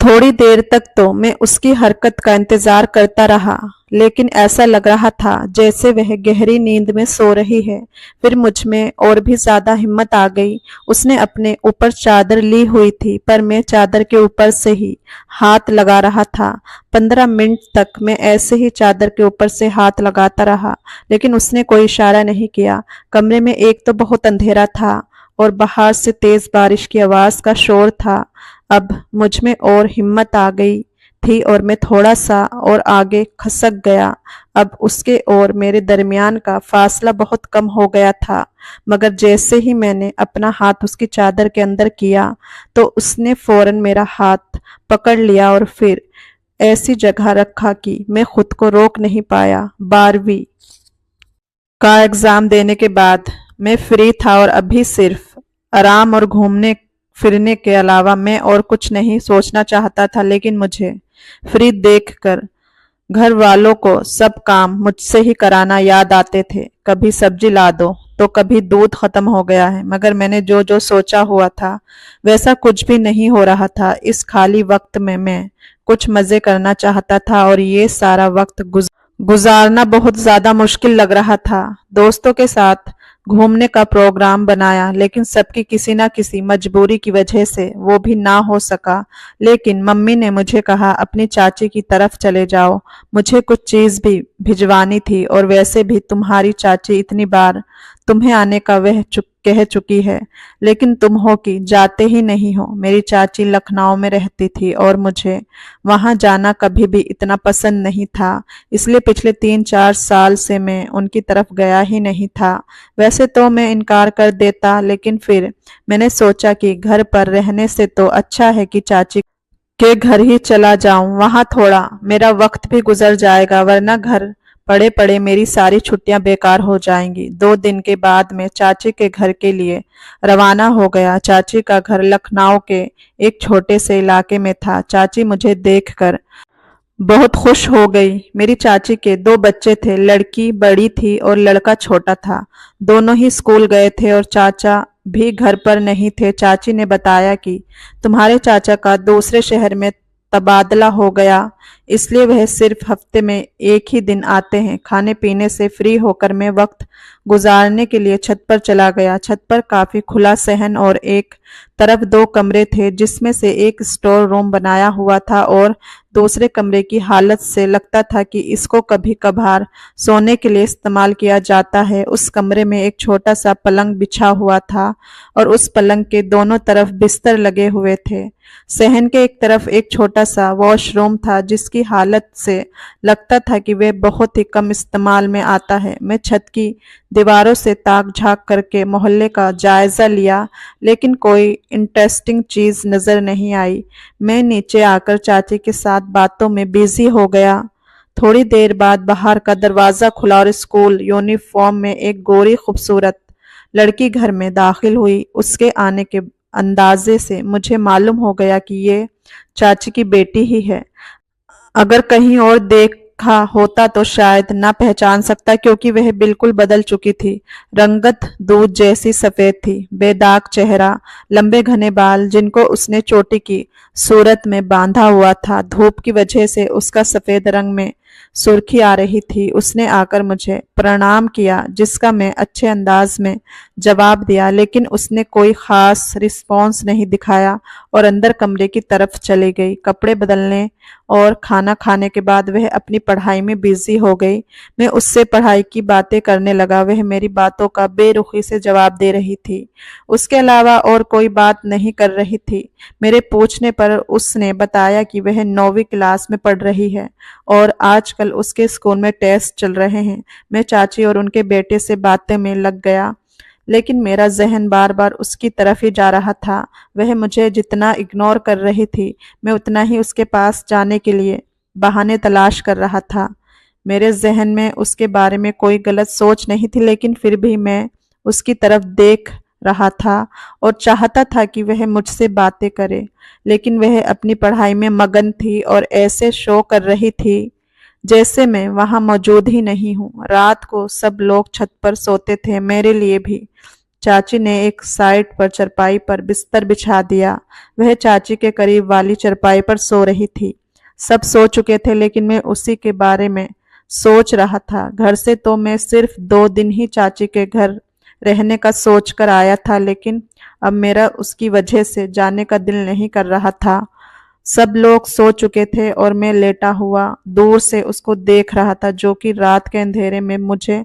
थोड़ी देर तक तो मैं उसकी हरकत का इंतजार करता रहा, लेकिन ऐसा लग रहा था जैसे वह गहरी नींद में सो रही है। फिर मुझ में और भी ज्यादा हिम्मत आ गई। उसने अपने ऊपर चादर ली हुई थी, पर मैं चादर के ऊपर से ही हाथ लगा रहा था। 15 मिनट तक मैं ऐसे ही चादर के ऊपर से हाथ लगाता रहा, लेकिन उसने कोई इशारा नहीं किया। कमरे में एक तो बहुत अंधेरा था और बाहर से तेज बारिश की आवाज का शोर था। अब मुझ में और हिम्मत आ गई थी और मैं थोड़ा सा और आगे खसक गया। अब उसके और मेरे दरमियान का फासला बहुत कम हो गया था, मगर जैसे ही मैंने अपना हाथ उसकी चादर के अंदर किया तो उसने फौरन मेरा हाथ पकड़ लिया और फिर ऐसी जगह रखा कि मैं खुद को रोक नहीं पाया। 12वीं का एग्जाम देने के बाद मैं फ्री था और अभी सिर्फ आराम और घूमने फिरने के अलावा मैं और कुछ नहीं सोचना चाहता था। लेकिन मुझे फ्री देखकर घर वालों को सब काम मुझसे ही कराना याद आते थे। कभी सब्जी ला दो तो कभी दूध खत्म हो गया है, मगर मैंने जो जो सोचा हुआ था वैसा कुछ भी नहीं हो रहा था। इस खाली वक्त में मैं कुछ मजे करना चाहता था और ये सारा वक्त गुजारना बहुत ज्यादा मुश्किल लग रहा था। दोस्तों के साथ घूमने का प्रोग्राम बनाया, लेकिन सबकी किसी ना किसी मजबूरी की वजह से वो भी ना हो सका। लेकिन मम्मी ने मुझे कहा अपनी चाची की तरफ चले जाओ, मुझे कुछ चीज भी भिजवानी थी और वैसे भी तुम्हारी चाची इतनी बार तुम्हें आने का कह चुकी है, लेकिन तुम हो कि जाते ही नहीं हो। मेरी चाची लखनऊ में रहती थी और मुझे वहां जाना कभी भी इतना पसंद नहीं था, इसलिए पिछले 3-4 साल से मैं उनकी तरफ गया ही नहीं था। वैसे तो मैं इनकार कर देता, लेकिन फिर मैंने सोचा कि घर पर रहने से तो अच्छा है कि चाची के घर ही चला जाऊं, वहां थोड़ा मेरा वक्त भी गुजर जाएगा, वरना घर पड़े पड़े मेरी सारी छुट्टियां बेकार हो जाएंगी। 2 दिन के बाद मैं चाची के घर के लिए रवाना हो गया। चाची का घर लखनऊ के एक छोटे से इलाके में था। चाची मुझे देखकर बहुत खुश हो गई। मेरी चाची के 2 बच्चे थे, लड़की बड़ी थी और लड़का छोटा था। दोनों ही स्कूल गए थे और चाचा भी घर पर नहीं थे। चाची ने बताया कि तुम्हारे चाचा का दूसरे शहर में तबादला हो गया, इसलिए वह सिर्फ हफ्ते में एक ही दिन आते हैं। खाने पीने से फ्री होकर मैं वक्त गुजारने के लिए छत पर चला गया। छत पर काफी खुला सहन और एक तरफ 2 कमरे थे, जिसमें से एक स्टोर रूम बनाया हुआ था और दूसरे कमरे की हालत से लगता था कि इसको कभी कभार सोने के लिए इस्तेमाल किया जाता है। उस कमरे में एक छोटा सा पलंग बिछा हुआ था और उस पलंग के दोनों तरफ बिस्तर लगे हुए थे। सहन के एक तरफ एक छोटा सा वॉशरूम था, जिसकी हालत से लगता था कि वह बहुत ही कम इस्तेमाल में आता है। मैं छत की दीवारों से ताक झांक करके मोहल्ले का जायजा लिया, लेकिन कोई इंटरेस्टिंग चीज नजर नहीं आई। मैं नीचे आकर चाची के साथ बातों में बिजी हो गया। थोड़ी देर बाद बाहर का दरवाजा खुला और स्कूल यूनिफॉर्म में एक गोरी खूबसूरत लड़की घर में दाखिल हुई। उसके आने के अंदाजे से मुझे मालूम हो गया कि ये चाची की बेटी ही है। अगर कहीं और देखा होता तो शायद ना पहचान सकता, क्योंकि वह बिल्कुल बदल चुकी थी। रंगत दूध जैसी सफेद थी, बेदाग चेहरा, लंबे घने बाल जिनको उसने चोटी की सूरत में बांधा हुआ था। धूप की वजह से उसका सफेद रंग में सुर्खी आ रही थी। उसने आकर मुझे प्रणाम किया, जिसका मैं अच्छे अंदाज में जवाब दिया, लेकिन उसने कोई खास रिस्पॉन्स नहीं दिखाया और अंदर कमरे की तरफ चली गई। कपड़े बदलने और खाना खाने के बाद वह अपनी पढ़ाई में बिजी हो गई। मैं उससे पढ़ाई की बातें करने लगा, वह मेरी बातों का बेरुखी से जवाब दे रही थी। उसके अलावा और कोई बात नहीं कर रही थी। मेरे पूछने पर उसने बताया कि वह 9वीं क्लास में पढ़ रही है और आजकल उसके स्कूल में टेस्ट चल रहे हैं। मैं चाची और उनके बेटे से बातें में लग गया, लेकिन मेरा जहन बार बार उसकी तरफ ही जा रहा था। वह मुझे जितना इग्नोर कर रही थी, मैं उतना ही उसके पास जाने के लिए बहाने तलाश कर रहा था। मेरे जहन में उसके बारे में कोई गलत सोच नहीं थी, लेकिन फिर भी मैं उसकी तरफ देख रहा था और चाहता था कि वह मुझसे बातें करे, लेकिन वह अपनी पढ़ाई में मगन थी और ऐसे शो कर रही थी जैसे मैं वहां मौजूद ही नहीं हूँ। रात को सब लोग छत पर सोते थे, मेरे लिए भी। चाची ने एक साइड पर चरपाई पर बिस्तर बिछा दिया। वह चाची के करीब वाली चरपाई पर सो रही थी। सब सो चुके थे लेकिन मैं उसी के बारे में सोच रहा था। घर से तो मैं सिर्फ 2 दिन ही चाची के घर रहने का सोच कर आया था, लेकिन अब मेरा उसकी वजह से जाने का दिल नहीं कर रहा था। सब लोग सो चुके थे और मैं लेटा हुआ दूर से उसको देख रहा था, जो कि रात के अंधेरे में मुझे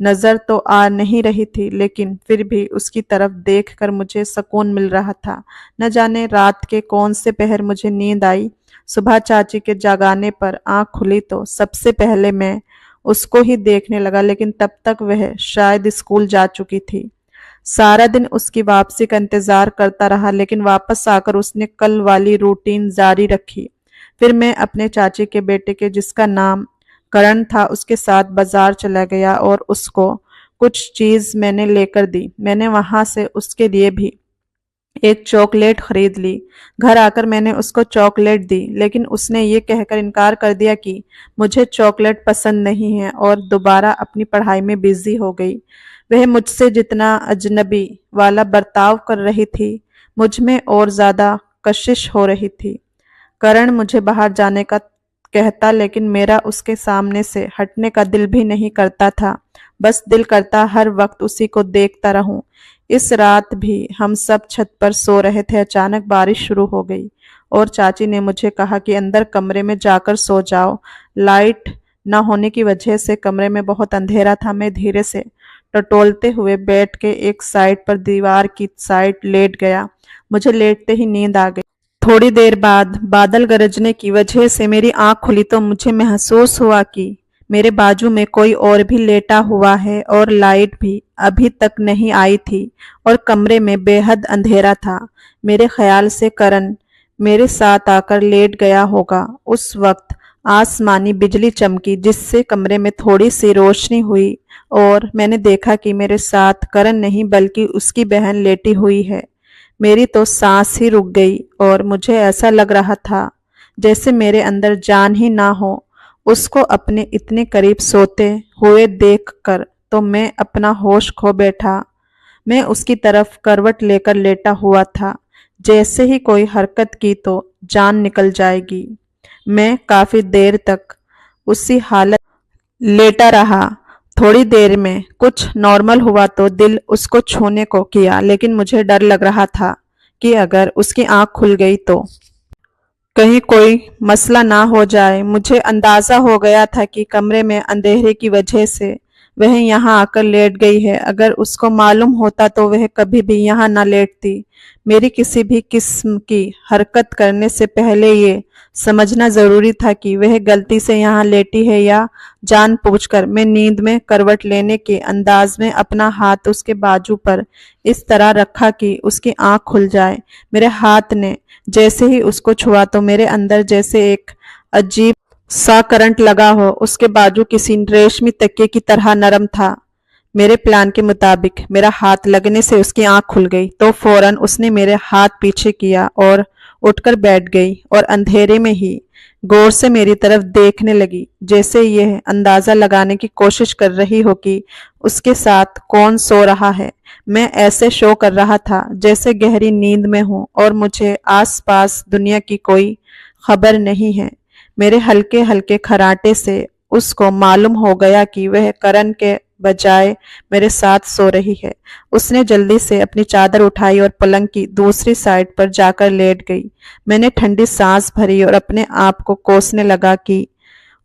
नजर तो आ नहीं रही थी, लेकिन फिर भी उसकी तरफ देखकर मुझे सुकून मिल रहा था। न जाने रात के कौन से पहर मुझे नींद आई। सुबह चाची के जगाने पर आंख खुली तो सबसे पहले मैं उसको ही देखने लगा, लेकिन तब तक वह शायद स्कूल जा चुकी थी। सारा दिन उसकी वापसी का इंतजार करता रहा, लेकिन वापस आकर उसने कल वाली रूटीन जारी रखी। फिर मैं अपने चाची के बेटे के, जिसका नाम करण था, उसके साथ बाजार चला गया और उसको कुछ चीज मैंने लेकर दी। मैंने वहां से उसके लिए भी एक चॉकलेट खरीद ली। घर आकर मैंने उसको चॉकलेट दी, लेकिन उसने ये कहकर इनकार कर दिया कि मुझे चॉकलेट पसंद नहीं है और दोबारा अपनी पढ़ाई में बिजी हो गई। वह मुझसे जितना अजनबी वाला बर्ताव कर रही थी, मुझ में और ज्यादा कशिश हो रही थी। करण मुझे बाहर जाने का कहता, लेकिन मेरा उसके सामने से हटने का दिल भी नहीं करता था। बस दिल करता हर वक्त उसी को देखता रहूं। इस रात भी हम सब छत पर सो रहे थे। अचानक बारिश शुरू हो गई और चाची ने मुझे कहा कि अंदर कमरे में जाकर सो जाओ। लाइट न होने की वजह से कमरे में बहुत अंधेरा था। मैं धीरे से टटोलते हुए बैठ के एक साइड पर दीवार की साइड लेट गया। मुझे लेटते ही नींद आ गई। थोड़ी देर बाद बादल गरजने की वजह से मेरी आंख खुली तो मुझे महसूस हुआ कि मेरे बाजू में कोई और भी लेटा हुआ है और लाइट भी अभी तक नहीं आई थी और कमरे में बेहद अंधेरा था। मेरे ख्याल से करण मेरे साथ आकर लेट गया होगा। उस वक्त आसमानी बिजली चमकी, जिससे कमरे में थोड़ी सी रोशनी हुई और मैंने देखा कि मेरे साथ करण नहीं बल्कि उसकी बहन लेटी हुई है। मेरी तो सांस ही रुक गई और मुझे ऐसा लग रहा था जैसे मेरे अंदर जान ही ना हो। उसको अपने इतने करीब सोते हुए देखकर तो मैं अपना होश खो बैठा। मैं उसकी तरफ करवट लेकर लेटा हुआ था। जैसे ही कोई हरकत की तो जान निकल जाएगी। मैं काफी देर तक उसी हालत लेटा रहा। थोड़ी देर में कुछ नॉर्मल हुआ तो दिल उसको छूने को किया, लेकिन मुझे डर लग रहा था कि अगर उसकी आंख खुल गई तो कहीं कोई मसला ना हो जाए। मुझे अंदाजा हो गया था कि कमरे में अंधेरे की वजह से वह यहाँ आकर लेट गई है। अगर उसको मालूम होता तो वह कभी भी यहाँ ना लेटती। मेरी किसी भी किस्म की हरकत करने से पहले ये समझना जरूरी था कि वह गलती से यहाँ लेटी है या जानबूझकर। मैं नींद में करवट लेने के अंदाज में अपना हाथ उसके बाजू पर इस तरह रखा कि उसकी आंख खुल जाए। मेरे हाथ ने जैसे ही उसको छुआ तो मेरे अंदर जैसे एक अजीब सा करंट लगा हो। उसके बाजू किसी रेशमी तकिए की तरह नरम था। मेरे प्लान के मुताबिक मेरा हाथ लगने से उसकी आंख खुल गई तो फौरन उसने मेरे हाथ पीछे किया और उठकर बैठ गई और अंधेरे में ही गौर से मेरी तरफ देखने लगी, जैसे यह अंदाजा लगाने की कोशिश कर रही हो कि उसके साथ कौन सो रहा है। मैं ऐसे शो कर रहा था जैसे गहरी नींद में हूं और मुझे आसपास दुनिया की कोई खबर नहीं है। मेरे हल्के हल्के खराटे से उसको मालूम हो गया कि वह करण के बजाय मेरे साथ सो रही है। उसने जल्दी से अपनी चादर उठाई और पलंग की दूसरी साइड पर जाकर लेट गई। मैंने ठंडी सांस भरी और अपने आप को कोसने लगा कि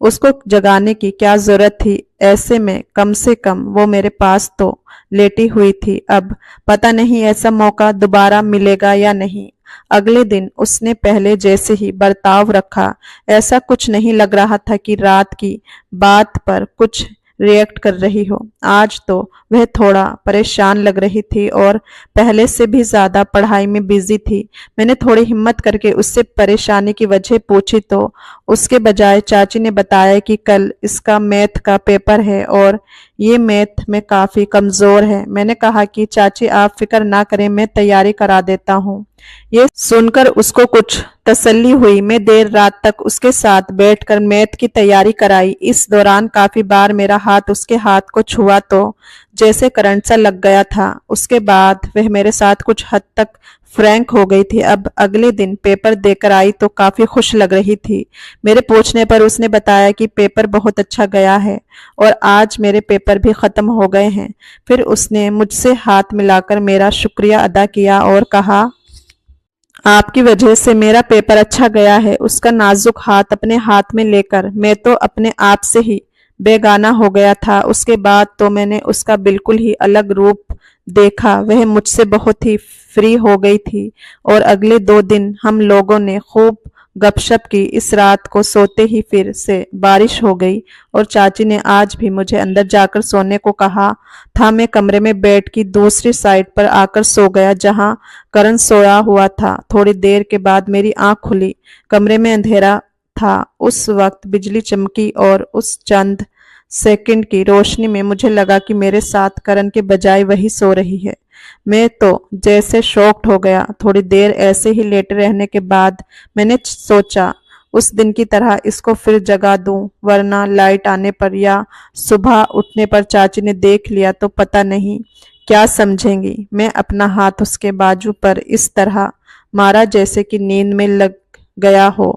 उसको जगाने की क्या जरूरत थी। ऐसे में कम से कम वो मेरे पास तो लेटी हुई थी। अब पता नहीं ऐसा मौका दोबारा मिलेगा या नहीं। अगले दिन उसने पहले जैसे ही बर्ताव रखा। ऐसा कुछ नहीं लग रहा था कि रात की बात पर कुछ रिएक्ट कर रही हो। आज तो वह थोड़ा परेशान लग रही थी और पहले से भी ज्यादा पढ़ाई में बिजी थी। मैंने थोड़ी हिम्मत करके उससे परेशानी की वजह पूछी तो उसके बजाय चाची ने बताया कि कल इसका मैथ का पेपर है और ये मैथ में काफी कमजोर है। मैंने कहा कि चाची आप फिक्र ना करें, मैं तैयारी करा देता हूँ। ये सुनकर उसको कुछ तसल्ली हुई। मैं देर रात तक उसके साथ बैठकर मैथ की तैयारी कराई। इस दौरान काफी बार मेरा हाथ उसके हाथ को छुआ तो जैसे करंट सा लग गया था। उसके बाद वह मेरे साथ कुछ हद तक फ्रैंक हो गई थी। अब अगले दिन पेपर देकर आई तो काफी खुश लग रही थी। मेरे पूछने पर उसने बताया कि पेपर बहुत अच्छा गया है और आज मेरे पेपर भी खत्म हो गए हैं। फिर उसने मुझसे हाथ मिलाकर मेरा शुक्रिया अदा किया और कहा, आपकी वजह से मेरा पेपर अच्छा गया है। उसका नाजुक हाथ अपने हाथ में लेकर मैं तो अपने आप से ही बेगाना हो गया था। उसके बाद तो मैंने उसका बिल्कुल ही अलग रूप देखा। वह मुझसे बहुत ही फ्री हो गई थी और अगले 2 दिन हम लोगों ने खूब गपशप की। इस रात को सोते ही फिर से बारिश हो गई और चाची ने आज भी मुझे अंदर जाकर सोने को कहा था। मैं कमरे में बेड की दूसरी साइड पर आकर सो गया जहां करण सोया हुआ था। थोड़ी देर के बाद मेरी आंख खुली। कमरे में अंधेरा था। उस वक्त बिजली चमकी और उस चंद सेकंड की रोशनी में मुझे लगा कि मेरे साथ करण के बजाय वही सो रही है। मैं तो जैसे शॉक्ड हो गया। थोड़ी देर ऐसे ही लेटे रहने के बाद मैंने सोचा उस दिन की तरह इसको फिर जगा दूं, वरना लाइट आने पर या सुबह उठने पर चाची ने देख लिया तो पता नहीं क्या समझेंगी। मैं अपना हाथ उसके बाजू पर इस तरह मारा जैसे कि नींद में लग गया हो।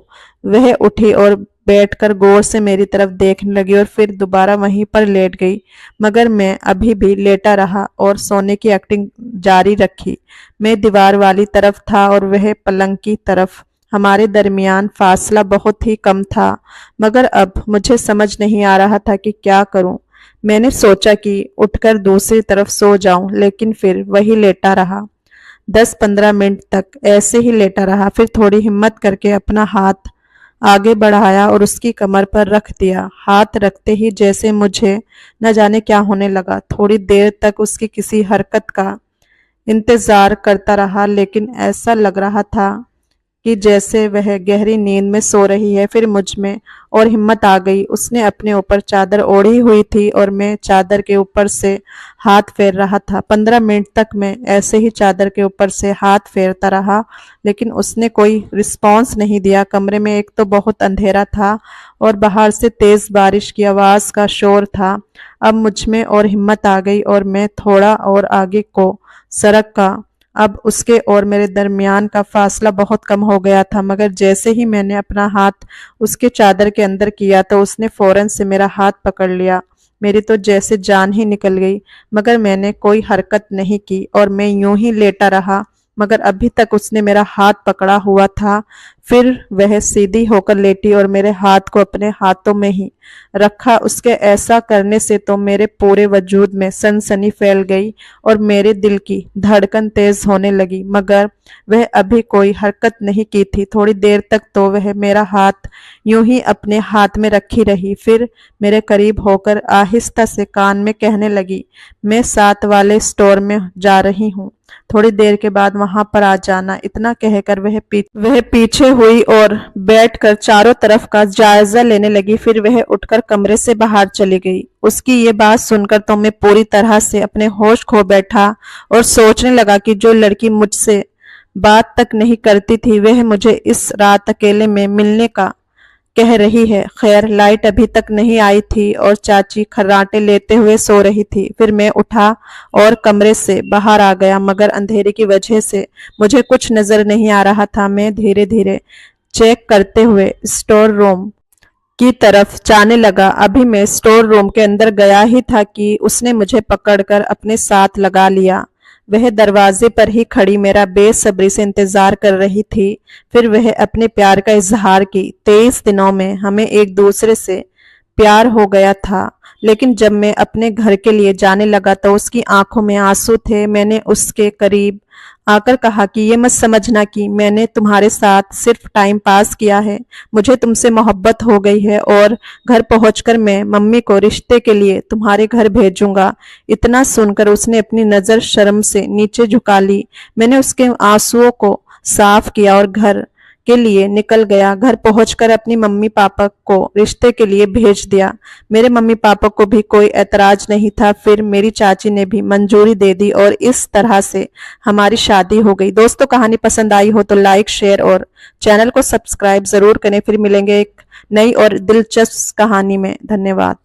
वह उठी और बैठकर गौर से मेरी तरफ देखने लगी और फिर दोबारा वहीं पर लेट गई। मगर मैं अभी भी लेटा रहा और सोने की एक्टिंग जारी रखी। मैं दीवार वाली तरफ था और वह पलंग की तरफ। हमारे दरमियान फासला बहुत ही कम था, मगर अब मुझे समझ नहीं आ रहा था कि क्या करूं। मैंने सोचा कि उठकर दूसरी तरफ सो जाऊं, लेकिन फिर वही लेटा रहा। 10-15 मिनट तक ऐसे ही लेटा रहा। फिर थोड़ी हिम्मत करके अपना हाथ आगे बढ़ाया और उसकी कमर पर रख दिया। हाथ रखते ही जैसे मुझे न जाने क्या होने लगा। थोड़ी देर तक उसकी किसी हरकत का इंतजार करता रहा, लेकिन ऐसा लग रहा था कि जैसे वह गहरी नींद में सो रही है। फिर मुझ में और हिम्मत आ गई। उसने अपने ऊपर चादर ओढ़ी हुई थी और मैं चादर के ऊपर से हाथ फेर रहा था। 15 मिनट तक मैं ऐसे ही चादर के ऊपर से हाथ फेरता रहा, लेकिन उसने कोई रिस्पॉन्स नहीं दिया। कमरे में एक तो बहुत अंधेरा था और बाहर से तेज बारिश की आवाज का शोर था। अब मुझ में और हिम्मत आ गई और मैं थोड़ा और आगे को सरक का। अब उसके और मेरे दरमियान का फासला बहुत कम हो गया था, मगर जैसे ही मैंने अपना हाथ उसके चादर के अंदर किया तो उसने फौरन से मेरा हाथ पकड़ लिया। मेरी तो जैसे जान ही निकल गई, मगर मैंने कोई हरकत नहीं की और मैं यूं ही लेटा रहा। मगर अभी तक उसने मेरा हाथ पकड़ा हुआ था। फिर वह सीधी होकर लेटी और मेरे हाथ को अपने हाथों में ही रखा। उसके ऐसा करने से तो मेरे पूरे वजूद में सनसनी फैल गई और मेरे दिल की धड़कन तेज होने लगी, मगर वह अभी कोई हरकत नहीं की थी। थोड़ी देर तक तो वह मेरा हाथ यूं ही अपने हाथ में रखी रही। फिर मेरे करीब होकर आहिस्ता से कान में कहने लगी, मैं साथ वाले स्टोर में जा रही हूँ, थोड़ी देर के बाद वहां पर आ जाना। इतना कहकर वह पीछे हुई और बैठकर चारों तरफ का जायजा लेने लगी। फिर वह उठकर कमरे से बाहर चली गई। उसकी ये बात सुनकर तो मैं पूरी तरह से अपने होश खो बैठा और सोचने लगा कि जो लड़की मुझसे बात तक नहीं करती थी वह मुझे इस रात अकेले में मिलने का कह रही है। खैर, लाइट अभी तक नहीं आई थी और चाची खर्राटे लेते हुए सो रही थी। फिर मैं उठा और कमरे से बाहर आ गया, मगर अंधेरे की वजह से मुझे कुछ नजर नहीं आ रहा था। मैं धीरे धीरे चेक करते हुए स्टोर रूम की तरफ जाने लगा। अभी मैं स्टोर रूम के अंदर गया ही था कि उसने मुझे पकड़कर अपने साथ लगा लिया। वह दरवाजे पर ही खड़ी मेरा बेसब्री से इंतजार कर रही थी। फिर वह अपने प्यार का इजहार की। 23 दिनों में हमें एक दूसरे से प्यार हो गया था, लेकिन जब मैं अपने घर के लिए जाने लगा तो उसकी आंखों में आंसू थे। मैंने उसके करीब आकर कहा कि ये मत समझना कि मैंने तुम्हारे साथ सिर्फ टाइम पास किया है, मुझे तुमसे मोहब्बत हो गई है और घर पहुंचकर मैं मम्मी को रिश्ते के लिए तुम्हारे घर भेजूंगा। इतना सुनकर उसने अपनी नजर शर्म से नीचे झुका ली। मैंने उसके आंसुओं को साफ किया और घर के लिए निकल गया। घर पहुंचकर अपनी मम्मी पापा को रिश्ते के लिए भेज दिया। मेरे मम्मी पापा को भी कोई ऐतराज नहीं था। फिर मेरी चाची ने भी मंजूरी दे दी और इस तरह से हमारी शादी हो गई। दोस्तों, कहानी पसंद आई हो तो लाइक, शेयर और चैनल को सब्सक्राइब जरूर करें। फिर मिलेंगे एक नई और दिलचस्प कहानी में। धन्यवाद।